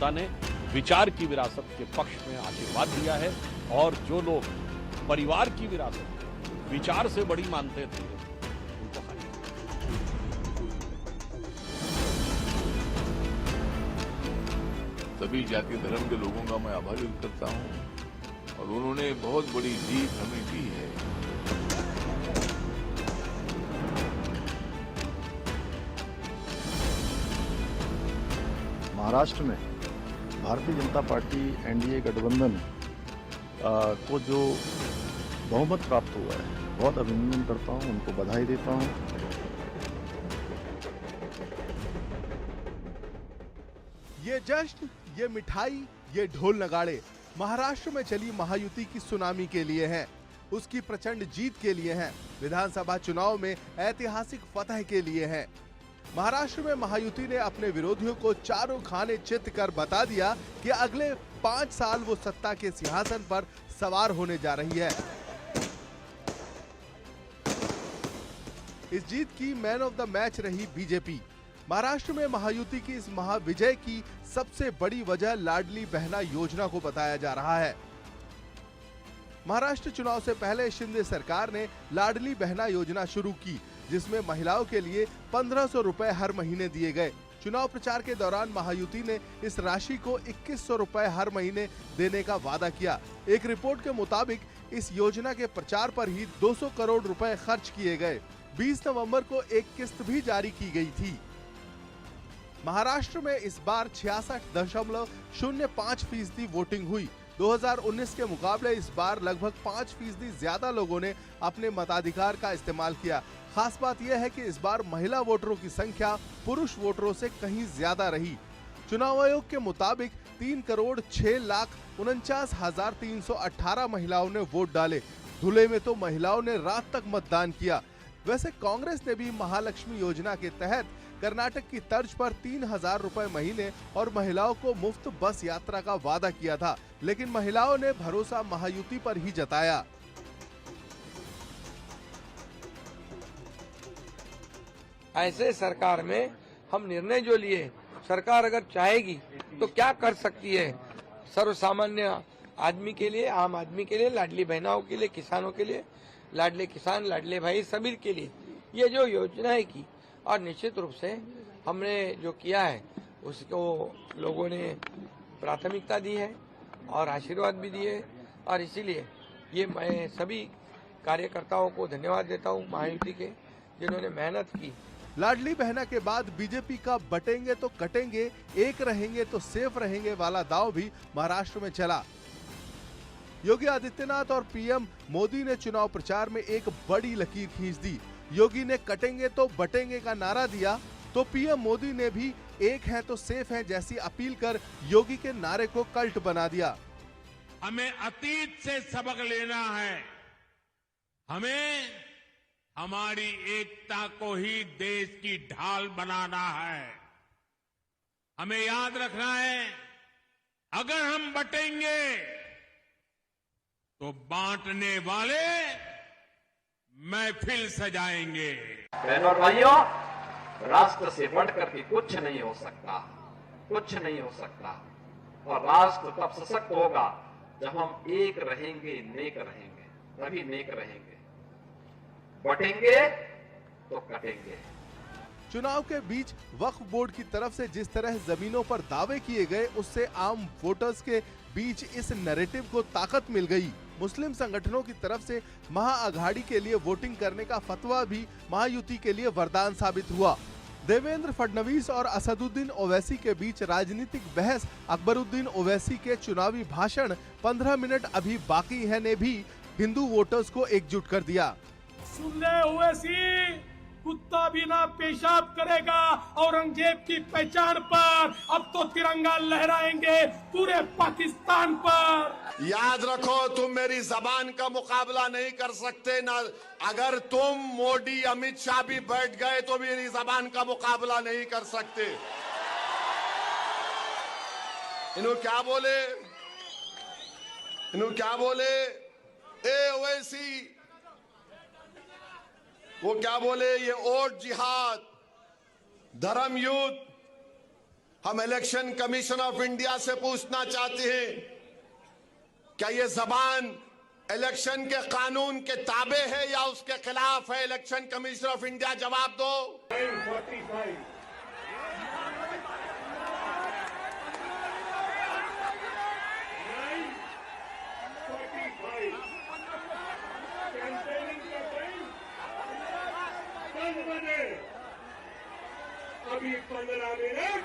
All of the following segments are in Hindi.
जनता ने विचार की विरासत के पक्ष में आशीर्वाद दिया है और जो लोग परिवार की विरासत विचार से बड़ी मानते थे उनको खाली। सभी जाति धर्म के लोगों का मैं आभार व्यक्त करता हूं और उन्होंने बहुत बड़ी जीत हमें दी है। महाराष्ट्र में भारतीय जनता पार्टी एनडीए गठबंधन को जो बहुमत प्राप्त हुआ है, बहुत अभिनंदन करता हूं, उनको बधाई देता हूं। ये जश्न, ये मिठाई, ये ढोल नगाड़े महाराष्ट्र में चली महायुति की सुनामी के लिए हैं, उसकी प्रचंड जीत के लिए हैं, विधानसभा चुनाव में ऐतिहासिक फतह के लिए हैं। महाराष्ट्र में महायुति ने अपने विरोधियों को चारों खाने चित कर बता दिया कि अगले 5 साल वो सत्ता के सिंहासन पर सवार होने जा रही है। इस जीत की मैन ऑफ द मैच रही बीजेपी। महाराष्ट्र में महायुति की इस महाविजय की सबसे बड़ी वजह लाडली बहना योजना को बताया जा रहा है। महाराष्ट्र चुनाव से पहले शिंदे सरकार ने लाडली बहना योजना शुरू की, जिसमें महिलाओं के लिए 1500 रुपए हर महीने दिए गए। चुनाव प्रचार के दौरान महायुति ने इस राशि को 2100 रुपए हर महीने देने का वादा किया। एक रिपोर्ट के मुताबिक इस योजना के प्रचार पर ही 200 करोड़ रुपए खर्च किए गए। 20 नवंबर को एक किस्त भी जारी की गई थी। महाराष्ट्र में इस बार 66.05% वोटिंग हुई। 2019 के मुकाबले इस बार लगभग 5% ज्यादा लोगों ने अपने मताधिकार का इस्तेमाल किया। खास बात यह है कि इस बार महिला वोटरों की संख्या पुरुष वोटरों से कहीं ज्यादा रही। चुनाव आयोग के मुताबिक 3,06,49,318 महिलाओं ने वोट डाले। धुले में तो महिलाओं ने रात तक मतदान किया। वैसे कांग्रेस ने भी महालक्ष्मी योजना के तहत कर्नाटक की तर्ज पर 3000 रुपए महीने और महिलाओं को मुफ्त बस यात्रा का वादा किया था, लेकिन महिलाओं ने भरोसा महायुति पर ही जताया। ऐसे सरकार में हम निर्णय जो लिए, सरकार अगर चाहेगी तो क्या कर सकती है, सर्वसामान्य आदमी के लिए, आम आदमी के लिए, लाडली बहनाओं के लिए, किसानों के लिए, लाडले किसान, लाडले भाई, सभी के लिए ये जो योजना है की, और निश्चित रूप से हमने जो किया है उसको लोगों ने प्राथमिकता दी है और आशीर्वाद भी दिए, और इसीलिए ये मैं सभी कार्यकर्ताओं को धन्यवाद देता हूँ महायुति के, जिन्होंने मेहनत की। लाडली बहना के बाद बीजेपी का बटेंगे तो कटेंगे, एक रहेंगे तो सेफ रहेंगे वाला दांव भी महाराष्ट्र में चला। योगी आदित्यनाथ और पीएम मोदी ने चुनाव प्रचार में एक बड़ी लकीर खींच दी। योगी ने कटेंगे तो बटेंगे का नारा दिया, तो पीएम मोदी ने भी एक है तो सेफ है जैसी अपील कर योगी के नारे को कल्ट बना दिया। हमें अतीत से सबक लेना है, हमें हमारी एकता को ही देश की ढाल बनाना है। हमें याद रखना है, अगर हम बटेंगे तो बांटने वाले महफिल सजाएंगे। बहनों और भाइयों, राष्ट्र से बढ़कर के कुछ नहीं हो सकता, कुछ नहीं हो सकता। और राष्ट्र तब सशक्त होगा जब हम एक रहेंगे, नेक रहेंगे, तभी नेक रहेंगे। बटेंगे तो कटेंगे। चुनाव के बीच वक्फ बोर्ड की तरफ से जिस तरह जमीनों पर दावे किए गए, उससे आम वोटर्स के बीच इस नैरेटिव को ताकत मिल गई। मुस्लिम संगठनों की तरफ से महाअघाड़ी के लिए वोटिंग करने का फतवा भी महायुति के लिए वरदान साबित हुआ। देवेंद्र फडणवीस और असदुद्दीन ओवैसी के बीच राजनीतिक बहस, अकबरुद्दीन ओवैसी के चुनावी भाषण 15 मिनट अभी बाकी है ने भी हिंदू वोटर्स को एकजुट कर दिया। सुन ले ओवैसी, कुत्ता भी ना पेशाब करेगा औरंगजेब की पहचान पर, अब तो तिरंगा लहराएंगे पूरे पाकिस्तान पर। याद रखो, तुम मेरी जबान का मुकाबला नहीं कर सकते ना। अगर तुम मोदी अमित शाह भी बैठ गए तो मेरी जबान का मुकाबला नहीं कर सकते। इन्हों क्या बोले, इन्हों क्या बोले, ए ओवैसी, वो क्या बोले, ये ओट जिहाद, धर्म युद्ध, हम इलेक्शन कमीशन ऑफ इंडिया से पूछना चाहते हैं, क्या ये जबान इलेक्शन के कानून के ताबे है या उसके खिलाफ है? इलेक्शन कमीशन ऑफ इंडिया जवाब दो। अभी 15 मिनट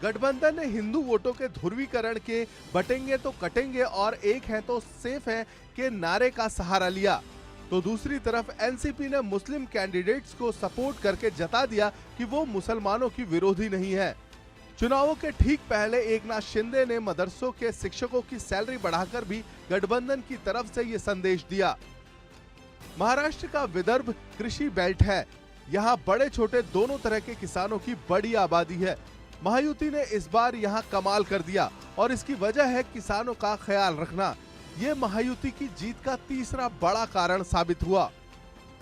गठबंधन ने हिंदू वोटों के ध्रुवीकरण के बटेंगे तो कटेंगे और एक है तो सेफ है के नारे का सहारा लिया, तो दूसरी तरफ एनसीपी ने मुस्लिम कैंडिडेट्स को सपोर्ट करके जता दिया कि वो मुसलमानों की विरोधी नहीं है। चुनावों के ठीक पहले एकनाथ शिंदे ने मदरसों के शिक्षकों की सैलरी बढ़ाकर भी गठबंधन की तरफ से ये संदेश दिया। महाराष्ट्र का विदर्भ कृषि बेल्ट है, यहाँ बड़े छोटे दोनों तरह के किसानों की बड़ी आबादी है। महायुति ने इस बार यहाँ कमाल कर दिया और इसकी वजह है किसानों का ख्याल रखना। ये महायुति की जीत का तीसरा बड़ा कारण साबित हुआ।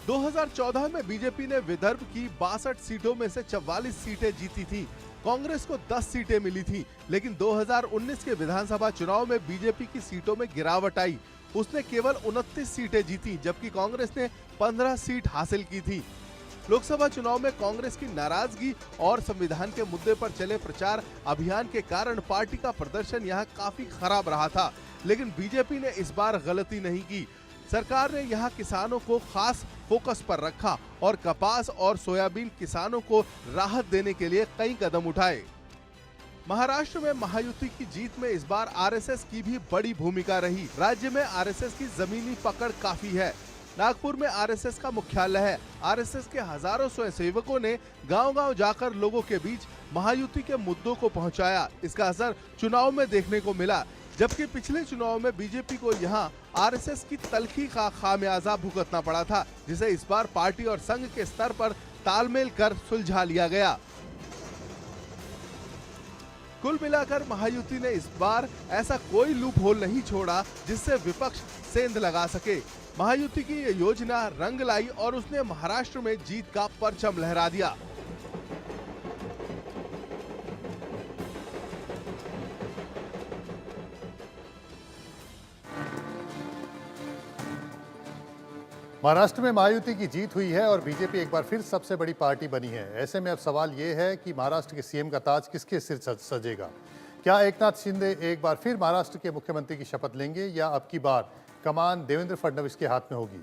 2014 में बीजेपी ने विदर्भ की 62 सीटों में से 44 सीटें जीती थी, कांग्रेस को 10 सीटें मिली थी, लेकिन 2019 के विधानसभा चुनाव में बीजेपी की सीटों में गिरावट आई। उसने केवल 29 सीटें जीती, जबकि कांग्रेस ने 15 सीट हासिल की थी। लोकसभा चुनाव में कांग्रेस की नाराजगी और संविधान के मुद्दे पर चले प्रचार अभियान के कारण पार्टी का प्रदर्शन यहाँ काफी खराब रहा था, लेकिन बीजेपी ने इस बार गलती नहीं की। सरकार ने यहाँ किसानों को खास फोकस पर रखा और कपास और सोयाबीन किसानों को राहत देने के लिए कई कदम उठाए। महाराष्ट्र में महायुति की जीत में इस बार आरएसएस की भी बड़ी भूमिका रही। राज्य में आरएसएस की जमीनी पकड़ काफी है। नागपुर में आरएसएस का मुख्यालय है। आरएसएस के हजारों स्वयंसेवकों ने गांव-गांव जाकर लोगों के बीच महायुति के मुद्दों को पहुंचाया। इसका असर चुनाव में देखने को मिला, जबकि पिछले चुनाव में बीजेपी को यहां आरएसएस की तलखी का खामियाजा भुगतना पड़ा था, जिसे इस बार पार्टी और संघ के स्तर पर तालमेल कर सुलझा लिया गया। कुल मिलाकर महायुति ने इस बार ऐसा कोई लूप होल नहीं छोड़ा जिससे विपक्ष सेंध लगा सके। महायुति की ये योजना रंग लाई और उसने महाराष्ट्र में जीत का परचम लहरा दिया। महाराष्ट्र में महायुति की जीत हुई है और बीजेपी एक बार फिर सबसे बड़ी पार्टी बनी है। ऐसे में अब सवाल ये है कि महाराष्ट्र के सीएम का ताज किसके सिर सजेगा? क्या एकनाथ शिंदे एक बार फिर महाराष्ट्र के मुख्यमंत्री की शपथ लेंगे या अब की बार कमान देवेंद्र फडणवीस के हाथ में होगी?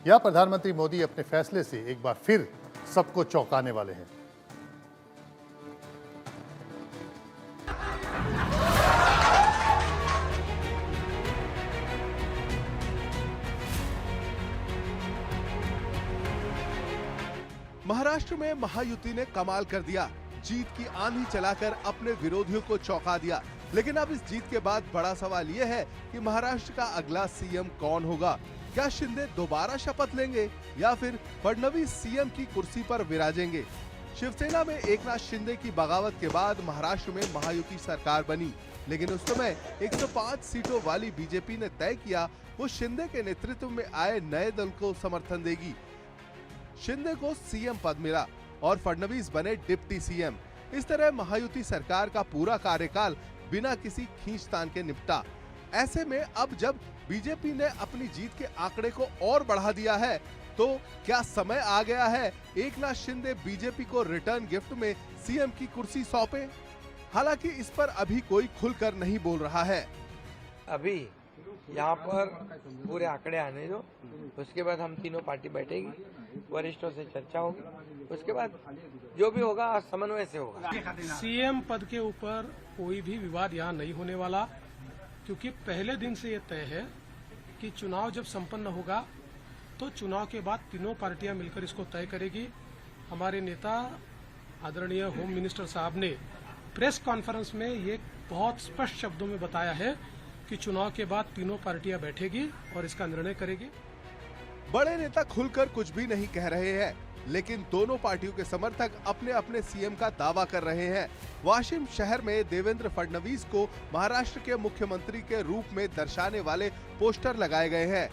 या प्रधानमंत्री मोदी अपने फैसले से एक बार फिर सबको चौंकाने वाले हैं? महाराष्ट्र में महायुति ने कमाल कर दिया, जीत की आंधी चलाकर अपने विरोधियों को चौंका दिया। लेकिन अब इस जीत के बाद बड़ा सवाल यह है कि महाराष्ट्र का अगला सीएम कौन होगा? क्या शिंदे दोबारा शपथ लेंगे या फिर फडणवीस सीएम की कुर्सी पर विराजेंगे? शिवसेना में एकनाथ शिंदे की बगावत के बाद महाराष्ट्र में महायुति सरकार बनी, लेकिन उस समय 105 सीटों वाली बीजेपी ने तय किया वो शिंदे के नेतृत्व में आए नए दल को समर्थन देगी। शिंदे को सीएम पद मिला और फडणवीस बने डिप्टी सीएम। इस तरह महायुति सरकार का पूरा कार्यकाल बिना किसी खींचतान के निपटा। ऐसे में अब जब बीजेपी ने अपनी जीत के आंकड़े को और बढ़ा दिया है, तो क्या समय आ गया है एकनाथ शिंदे बीजेपी को रिटर्न गिफ्ट में सीएम की कुर्सी सौंपे? हालांकि इस पर अभी कोई खुलकर नहीं बोल रहा है। अभी यहाँ पर पूरे आंकड़े आने दो, उसके बाद हम तीनों पार्टी बैठेगी, वरिष्ठों से चर्चा होगी, उसके बाद जो भी होगा समन्वय से होगा। सीएम पद के ऊपर कोई भी विवाद यहाँ नहीं होने वाला, क्योंकि पहले दिन से ये तय है कि चुनाव जब संपन्न होगा तो चुनाव के बाद तीनों पार्टियां मिलकर इसको तय करेगी। हमारे नेता आदरणीय होम मिनिस्टर साहब ने प्रेस कॉन्फ्रेंस में ये बहुत स्पष्ट शब्दों में बताया है कि चुनाव के बाद तीनों पार्टियां बैठेगी और इसका निर्णय करेगी। बड़े नेता खुलकर कुछ भी नहीं कह रहे हैं, लेकिन दोनों पार्टियों के समर्थक अपने अपने सीएम का दावा कर रहे हैं। वाशिम शहर में देवेंद्र फडणवीस को महाराष्ट्र के मुख्यमंत्री के रूप में दर्शाने वाले पोस्टर लगाए गए हैं।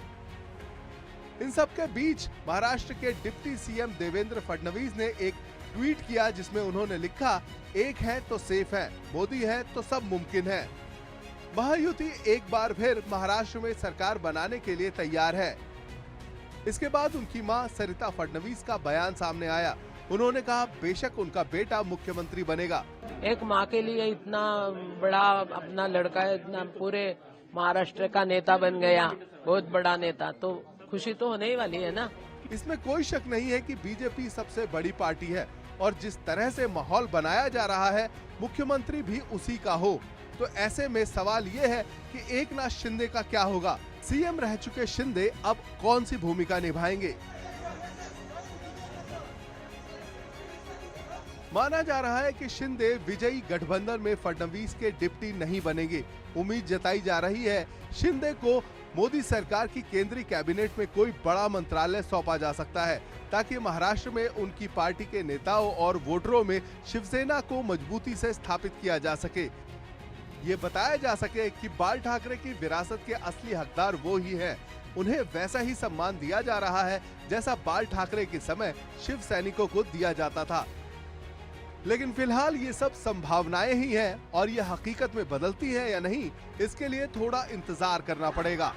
इन सब के बीच महाराष्ट्र के डिप्टी सीएम देवेंद्र फडणवीस ने एक ट्वीट किया जिसमें उन्होंने लिखा, एक है तो सेफ है, मोदी है तो सब मुमकिन है। महायुति एक बार फिर महाराष्ट्र में सरकार बनाने के लिए तैयार है। इसके बाद उनकी मां सरिता फडणवीस का बयान सामने आया। उन्होंने कहा बेशक उनका बेटा मुख्यमंत्री बनेगा। एक माँ के लिए इतना बड़ा अपना लड़का है, इतना पूरे महाराष्ट्र का नेता बन गया, बहुत बड़ा नेता, तो खुशी तो होने ही वाली है ना। इसमें कोई शक नहीं है कि बीजेपी सबसे बड़ी पार्टी है और जिस तरह से माहौल बनाया जा रहा है मुख्यमंत्री भी उसी का हो। तो ऐसे में सवाल ये है कि एकनाथ शिंदे का क्या होगा। सीएम रह चुके शिंदे अब कौन सी भूमिका निभाएंगे। माना जा रहा है कि शिंदे विजयी गठबंधन में फडणवीस के डिप्टी नहीं बनेंगे। उम्मीद जताई जा रही है शिंदे को मोदी सरकार की केंद्रीय कैबिनेट में कोई बड़ा मंत्रालय सौंपा जा सकता है ताकि महाराष्ट्र में उनकी पार्टी के नेताओं और वोटरों में शिवसेना को मजबूती से स्थापित किया जा सके। ये बताया जा सके कि बाल ठाकरे की विरासत के असली हकदार वो ही हैं। उन्हें वैसा ही सम्मान दिया जा रहा है जैसा बाल ठाकरे के समय शिव सैनिकों को दिया जाता था। लेकिन फिलहाल ये सब संभावनाएं ही हैं और ये हकीकत में बदलती है या नहीं, इसके लिए थोड़ा इंतजार करना पड़ेगा।